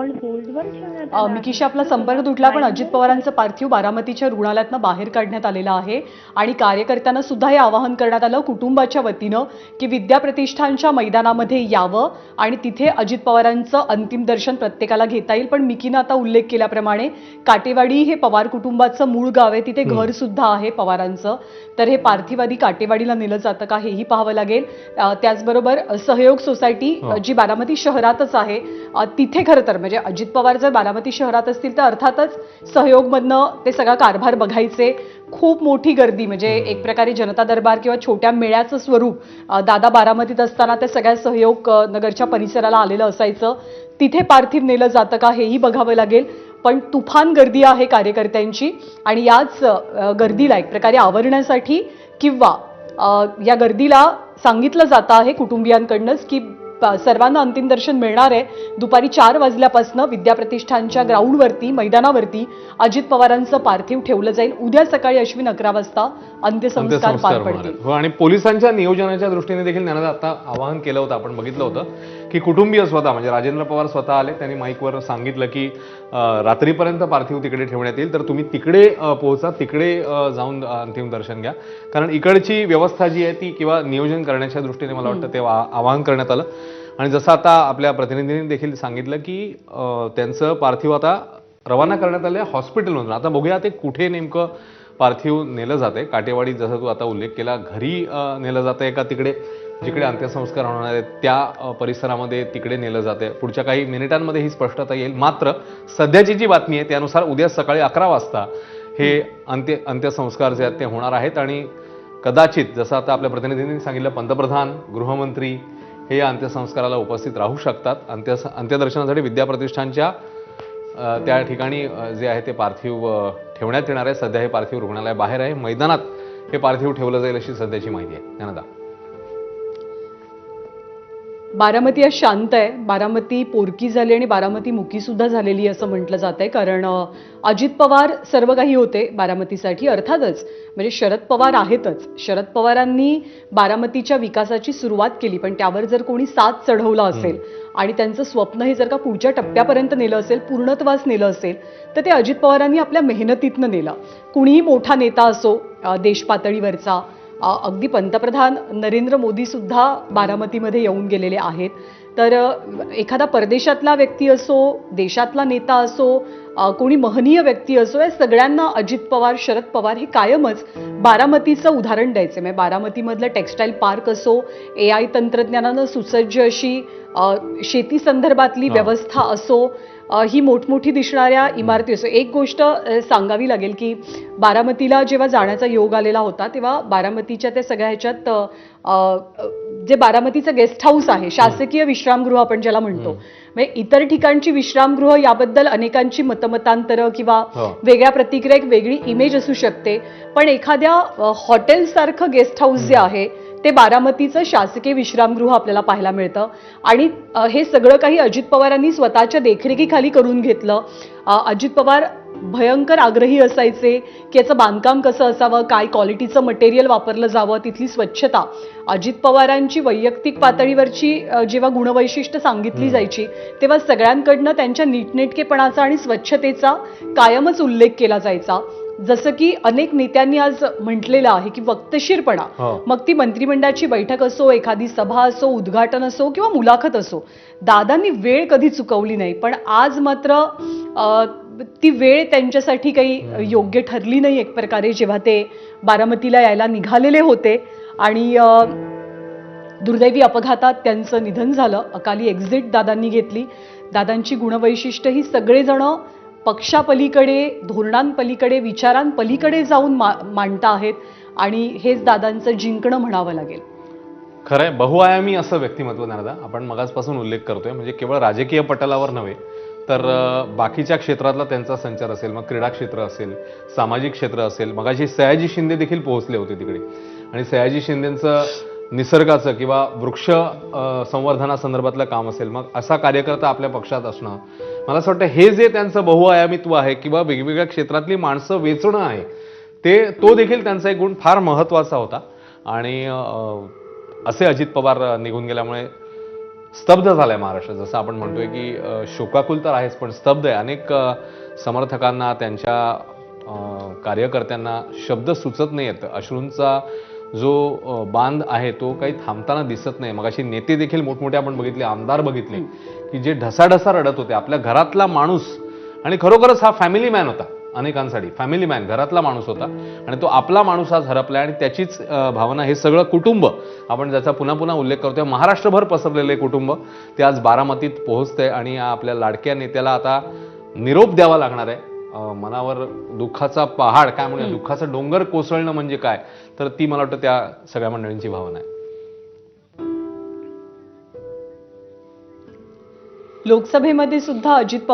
Call होल्डवर ठेवण्यात आला आहे. मिकीशी आपला संपर्क तुटला, पण अजित पवारांचं पार्थिव बारामतीच्या रुग्णालयातनं बाहेर काढण्यात आलेलं आहे आणि कार्यकर्त्यांना सुद्धा हे आवाहन करण्यात आलं कुटुंबाच्या वतीनं की विद्या प्रतिष्ठानच्या मैदानामध्ये यावं आणि तिथे अजित पवारांचं अंतिम दर्शन प्रत्येकाला घेता येईल. पण मिकीनं आता उल्लेख केल्याप्रमाणे काटेवाडी हे पवार कुटुंबाचं मूळ गाव आहे, तिथे घर सुद्धा आहे पवारांचं. तर हे पार्थिव आधी काटेवाडीला नेलं जातं का हेही पाहावं लागेल. त्याचबरोबर सहयोग सोसायटी जी बारामती शहरातच आहे तिथे खरं तर म्हणजे अजित पवार जर बारामती शहरात असतील तर अर्थातच सहयोगमधनं ते सगळा कारभार बघायचे. खूप मोठी गर्दी म्हणजे एक प्रकारे जनता दरबार किंवा छोट्या मेळ्याचं स्वरूप दादा बारामतीत असताना ते सगळ्या सहयोग नगरच्या परिसराला आलेलं असायचं. तिथे पार्थिव नेलं जातं का हेही बघावं लागेल. पण तुफान गर्दी आहे कार्यकर्त्यांची आणि याच गर्दीला एक प्रकारे आवरण्यासाठी किंवा या गर्दीला सांगितलं जातं आहे कुटुंबियांकडनंच की सर्वांना अंतिम दर्शन मिळणार आहे. दुपारी 4 वाजल्यापासून विद्या प्रतिष्ठानच्या ग्राउंडवरती मैदानावरती अजित पवारांचं पार्थिव ठेवलं जाईल. उद्या सकाळी अश्विन 11 वाजता अंत्यसंस्कार पार पडतील. हो, आणि पोलिसांच्या नियोजनाच्या दृष्टीने देखील ज्ञानदा आता आवाहन केलं होतं, आपण बघितलं होतं की कुटुंबीय स्वतः म्हणजे राजेंद्र पवार स्वतः आले, त्यांनी माईकवर सांगितलं की रात्रीपर्यंत पार्थिव तिकडे ठेवण्यात येईल, तर तुम्ही तिकडे पोहोचा, तिकडे जाऊन अंतिम दर्शन घ्या. कारण इकडची व्यवस्था जी आहे ती किंवा नियोजन करण्याच्या दृष्टीने मला वाटतं ते आवाहन करण्यात आलं. आणि जसं आता आपल्या प्रतिनिधींनी देखील सांगितलं की त्यांचं पार्थिव आता रवाना करण्यात आलं हॉस्पिटलमधून. आता बघूया ते कुठे नेमकं पार्थिव नेलं जाते. काटेवाडी जसं तू आता उल्लेख केला, घरी नेलं जातंय का तिकडे जिकडे अंत्यसंस्कार होणार आहेत त्या परिसरामध्ये तिकडे नेलं जाते. पुढच्या काही मिनिटांमध्ये ही स्पष्टता येईल. मात्र सध्याची जी बातमी आहे त्यानुसार उद्या सकाळी 11 वाजता हे अंत्यसंस्कार जे आहेत ते होणार आहेत. आणि कदाचित जसं आता आपल्या प्रतिनिधींनी सांगितलं पंतप्रधान, गृहमंत्री हे या अंत्यसंस्काराला उपस्थित राहू शकतात. अंत्यदर्शनासाठी विद्या प्रतिष्ठानच्या त्या ठिकाणी जे आहे ते पार्थिव ठेवण्यात येणार आहे. सध्या हे पार्थिव रुग्णालयाबाहेर आहे, मैदानात हे पार्थिव ठेवलं जाईल अशी सध्याची माहिती आहे. ज्ञानदा, बारामती आज शांत आहे. बारामती पोरकी झाली आणि बारामती मुकी सुद्धा झालेली असं म्हटलं जात आहे. कारण अजित पवार सर्व काही होते बारामतीसाठी. अर्थातच म्हणजे शरद पवार आहेतच. शरद पवारांनी बारामतीच्या विकासाची सुरुवात केली, पण त्यावर जर कोणी साथ चढवला असेल आणि त्यांचं स्वप्न हे जर का पुढच्या टप्प्यापर्यंत नेलं असेल, पूर्णत्वास नेलं असेल, तर ते अजित पवारांनी आपल्या मेहनतीतनं नेलं. कुणीही मोठा नेता असो देश पातळीवरचा, अगदी पंतप्रधान नरेंद्र मोदी सुद्धा बारामतीमध्ये येऊन गेलेले आहेत. तर एखादा परदेशातला व्यक्ती असो, देशातला नेता असो, कोणी महनीय व्यक्ती असो, या सगळ्यांना अजित पवार, शरद पवार हे कायमच बारामतीचं उदाहरण द्यायचे. म्हणजे बारामतीमधलं टेक्स्टाईल पार्क असो, AI तंत्रज्ञानानं सुसज्ज अशी शेती संदर्भातली व्यवस्था असो, ही मोठमोठी दिसणाऱ्या इमारती असो. एक गोष्ट सांगावी लागेल की बारामतीला जेव्हा जाण्याचा योग आलेला होता तेव्हा बारामतीच्या त्या सगळ्या ह्याच्यात जे बारामतीचं गेस्ट हाऊस आहे, शासकीय विश्रामगृह आपण ज्याला म्हणतो, म्हणजे इतर ठिकाणची विश्रामगृह याबद्दल अनेकांची मतमतांतरं किंवा वेगळ्या प्रतिक्रिया, एक वेगळी इमेज असू शकते. पण एखाद्या हॉटेलसारखं गेस्ट हाऊस जे आहे ते बारामतीचं शासकीय विश्रामगृह आपल्याला पाहायला मिळतं. आणि हे सगळं काही अजित पवारांनी स्वतःच्या देखरेखीखाली करून घेतलं. अजित पवार भयंकर आग्रही असायचे की याचं बांधकाम कसं असावं, काय क्वालिटीचं मटेरियल वापरलं जावं, तिथली स्वच्छता. अजित पवारांची वैयक्तिक पातळीवरची जेव्हा गुणवैशिष्ट्य सांगितली जायची तेव्हा सगळ्यांकडनं त्यांच्या नीटनेटकेपणाचा आणि स्वच्छतेचा कायमच उल्लेख केला जायचा. जसं की अनेक नेत्यांनी आज म्हटलेलं आहे की वक्तशीरपणा, मग ती मंत्रिमंडळाची बैठक असो, एखादी सभा असो, उद्घाटन असो किंवा मुलाखत असो, दादांनी वेळ कधी चुकवली नाही. पण आज मात्र ती वेळ त्यांच्यासाठी काही योग्य ठरली नाही एक प्रकारे, जेव्हा ते बारामतीला यायला निघालेले होते. आणि दुर्दैवी अपघातात त्यांचं निधन झालं. अकाली एक्झिट दादांनी घेतली. दादांची गुणवैशिष्ट्य ही सगळेजण पक्षापलीकडे, धोरणांपलीकडे, विचारांपलीकडे जाऊन मांडता आहेत आणि हेच दादांचं जिंकणं म्हणावं लागेल. खरंय, बहुआयामी असं व्यक्तिमत्व ज्ञानदा आपण मगाचपासून उल्लेख करतोय. म्हणजे केवळ राजकीय पटलावर नव्हे तर बाकीच्या क्षेत्रातला त्यांचा संचार असेल, मग क्रीडा क्षेत्र असेल, सामाजिक क्षेत्र असेल. मगाशी सयाजी शिंदे देखील पोहोचले होते तिकडे आणि सयाजी शिंदेंचं निसर्गाचं किंवा वृक्ष संवर्धनासंदर्भातलं काम असेल, मग असा कार्यकर्ता आपल्या पक्षात असणं, मला असं वाटतं हे जे त्यांचं बहुआयामित्व आहे किंवा वेगवेगळ्या क्षेत्रातली माणसं वेचणं आहे तो देखील त्यांचा एक गुण फार महत्त्वाचा होता. आणि असे अजित पवार निघून गेल्यामुळे स्तब्ध झालाय महाराष्ट्र. जसं आपण म्हणतोय की शोकाकुल तर आहेच, पण स्तब्ध आहे. अनेक समर्थकांना, त्यांच्या कार्यकर्त्यांना शब्द सुचत नाही आहेत. अश्रूंचा जो बांध आहे तो काही थांबताना दिसत नाही. मगाशी नेते देखील मोठमोठे आपण बघितले, आमदार बघितले की जे ढसाढसा रडत होते. आपल्या घरातला माणूस, आणि खरोखरच हा फॅमिली मॅन होता अनेकांसाठी, फॅमिली मॅन, घरातला माणूस होता आणि तो आपला माणूस आज हरपलाय. आणि त्याचीच भावना, हे सगळं कुटुंब, आपण ज्याचा पुन्हा पुन्हा उल्लेख करतोय, महाराष्ट्रभर पसरलेले कुटुंब, ते आज बारामतीत पोहोचतंय आणि या आपल्या लाडक्या नेत्याला आता निरोप द्यावा लागणार आहे. मनावर दुःखाचा पहाड, काय म्हणूया, दुःखाचा डोंगर कोसळणं म्हणजे काय, तर ती मला वाटतं त्या सगळ्या मंडळींची भावना आहे. लोकसभेमध्ये सुद्धा अजित